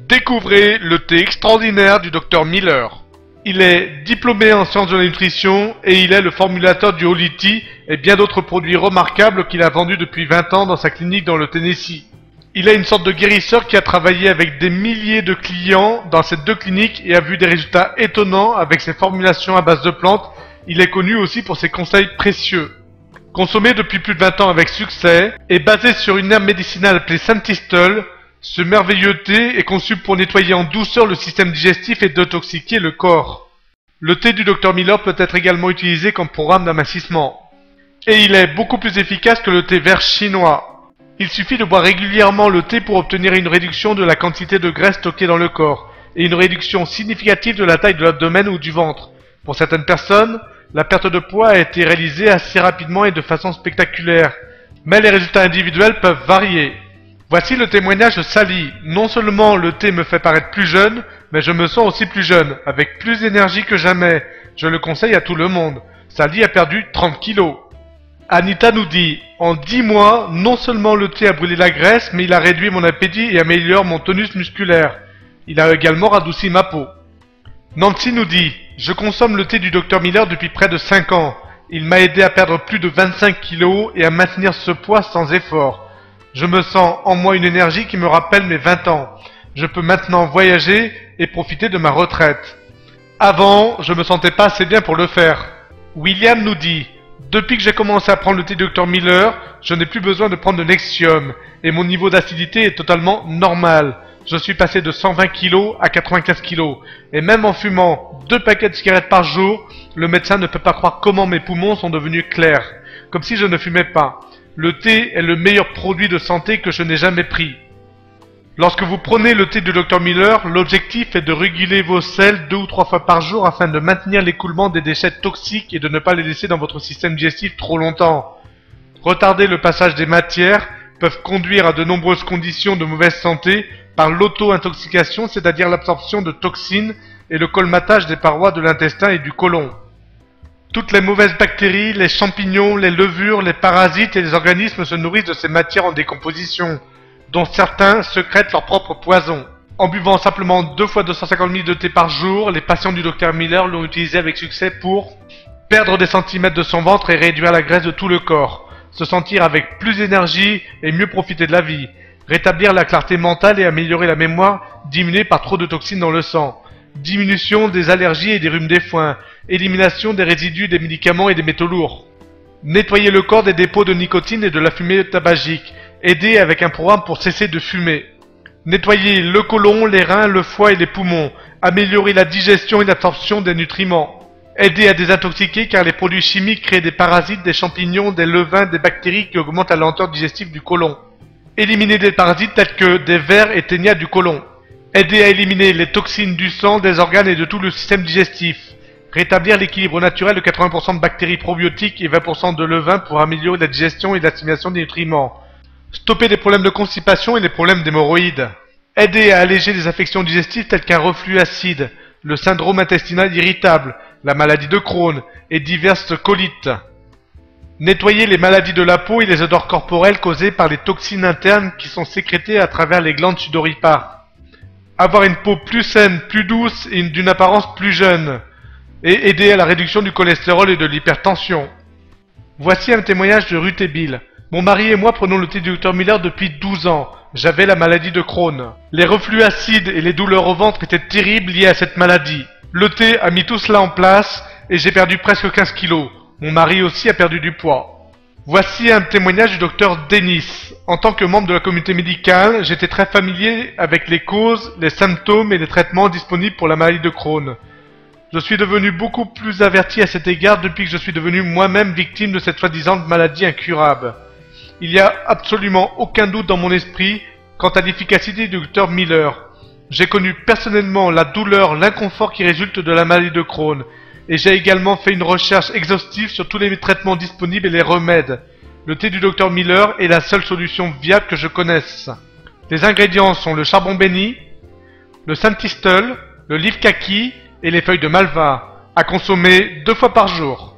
Découvrez le thé extraordinaire du Dr Miller. Il est diplômé en sciences de la nutrition et il est le formulateur du Holy Tea et bien d'autres produits remarquables qu'il a vendus depuis 20 ans dans sa clinique dans le Tennessee. Il est une sorte de guérisseur qui a travaillé avec des milliers de clients dans ces deux cliniques et a vu des résultats étonnants avec ses formulations à base de plantes. Il est connu aussi pour ses conseils précieux. Consommé depuis plus de 20 ans avec succès et basé sur une herbe médicinale appelée Santistel, ce merveilleux thé est conçu pour nettoyer en douceur le système digestif et détoxiquer le corps. Le thé du Dr Miller peut être également utilisé comme programme d'amincissement. Et il est beaucoup plus efficace que le thé vert chinois. Il suffit de boire régulièrement le thé pour obtenir une réduction de la quantité de graisse stockée dans le corps et une réduction significative de la taille de l'abdomen ou du ventre. Pour certaines personnes, la perte de poids a été réalisée assez rapidement et de façon spectaculaire, mais les résultats individuels peuvent varier. Voici le témoignage de Sally. Non seulement le thé me fait paraître plus jeune, mais je me sens aussi plus jeune, avec plus d'énergie que jamais. Je le conseille à tout le monde. Sally a perdu 30 kilos. Anita nous dit, en 10 mois, non seulement le thé a brûlé la graisse, mais il a réduit mon appétit et améliore mon tonus musculaire. Il a également radouci ma peau. Nancy nous dit, je consomme le thé du Dr Miller depuis près de 5 ans. Il m'a aidé à perdre plus de 25 kilos et à maintenir ce poids sans effort. Je me sens en moi une énergie qui me rappelle mes 20 ans. Je peux maintenant voyager et profiter de ma retraite. Avant, je me sentais pas assez bien pour le faire. William nous dit, depuis que j'ai commencé à prendre le thé Dr Miller, je n'ai plus besoin de prendre de Nexium et mon niveau d'acidité est totalement normal. Je suis passé de 120 kg à 95 kg. Et même en fumant 2 paquets de cigarettes par jour, le médecin ne peut pas croire comment mes poumons sont devenus clairs, comme si je ne fumais pas. Le thé est le meilleur produit de santé que je n'ai jamais pris. Lorsque vous prenez le thé du Dr Miller, l'objectif est de réguler vos selles 2 ou 3 fois par jour afin de maintenir l'écoulement des déchets toxiques et de ne pas les laisser dans votre système digestif trop longtemps. Retarder le passage des matières peuvent conduire à de nombreuses conditions de mauvaise santé par l'auto-intoxication, c'est-à-dire l'absorption de toxines et le colmatage des parois de l'intestin et du côlon. Toutes les mauvaises bactéries, les champignons, les levures, les parasites et les organismes se nourrissent de ces matières en décomposition, dont certains sécrètent leur propre poison. En buvant simplement 2 fois 250 ml de thé par jour, les patients du Dr Miller l'ont utilisé avec succès pour perdre des centimètres de son ventre et réduire la graisse de tout le corps, se sentir avec plus d'énergie et mieux profiter de la vie, rétablir la clarté mentale et améliorer la mémoire diminuée par trop de toxines dans le sang, diminution des allergies et des rhumes des foins, élimination des résidus des médicaments et des métaux lourds, nettoyer le corps des dépôts de nicotine et de la fumée tabagique, aider avec un programme pour cesser de fumer, nettoyer le côlon, les reins, le foie et les poumons, améliorer la digestion et l'absorption des nutriments, aider à désintoxiquer car les produits chimiques créent des parasites, des champignons, des levains, des bactéries qui augmentent la lenteur digestive du côlon, éliminer des parasites tels que des vers et ténia du côlon, aider à éliminer les toxines du sang, des organes et de tout le système digestif, rétablir l'équilibre naturel de 80% de bactéries probiotiques et 20% de levain pour améliorer la digestion et l'assimilation des nutriments, stopper les problèmes de constipation et les problèmes d'hémorroïdes, aider à alléger les affections digestives telles qu'un reflux acide, le syndrome intestinal irritable, la maladie de Crohn et diverses colites, nettoyer les maladies de la peau et les odeurs corporelles causées par les toxines internes qui sont sécrétées à travers les glandes sudoripares, avoir une peau plus saine, plus douce et d'une apparence plus jeune, et aider à la réduction du cholestérol et de l'hypertension. Voici un témoignage de Ruth et Bill. Mon mari et moi prenons le thé du Dr Miller depuis 12 ans. J'avais la maladie de Crohn. Les reflux acides et les douleurs au ventre étaient terribles liées à cette maladie. Le thé a mis tout cela en place et j'ai perdu presque 15 kilos. Mon mari aussi a perdu du poids. Voici un témoignage du docteur Dennis. En tant que membre de la communauté médicale, j'étais très familier avec les causes, les symptômes et les traitements disponibles pour la maladie de Crohn. Je suis devenu beaucoup plus averti à cet égard depuis que je suis devenu moi-même victime de cette soi-disant maladie incurable. Il n'y a absolument aucun doute dans mon esprit quant à l'efficacité du Dr Miller. J'ai connu personnellement la douleur, l'inconfort qui résulte de la maladie de Crohn, et j'ai également fait une recherche exhaustive sur tous les traitements disponibles et les remèdes. Le thé du Dr Miller est la seule solution viable que je connaisse. Les ingrédients sont le charbon béni, le Santistel, le livre kaki et les feuilles de malva, à consommer 2 fois par jour.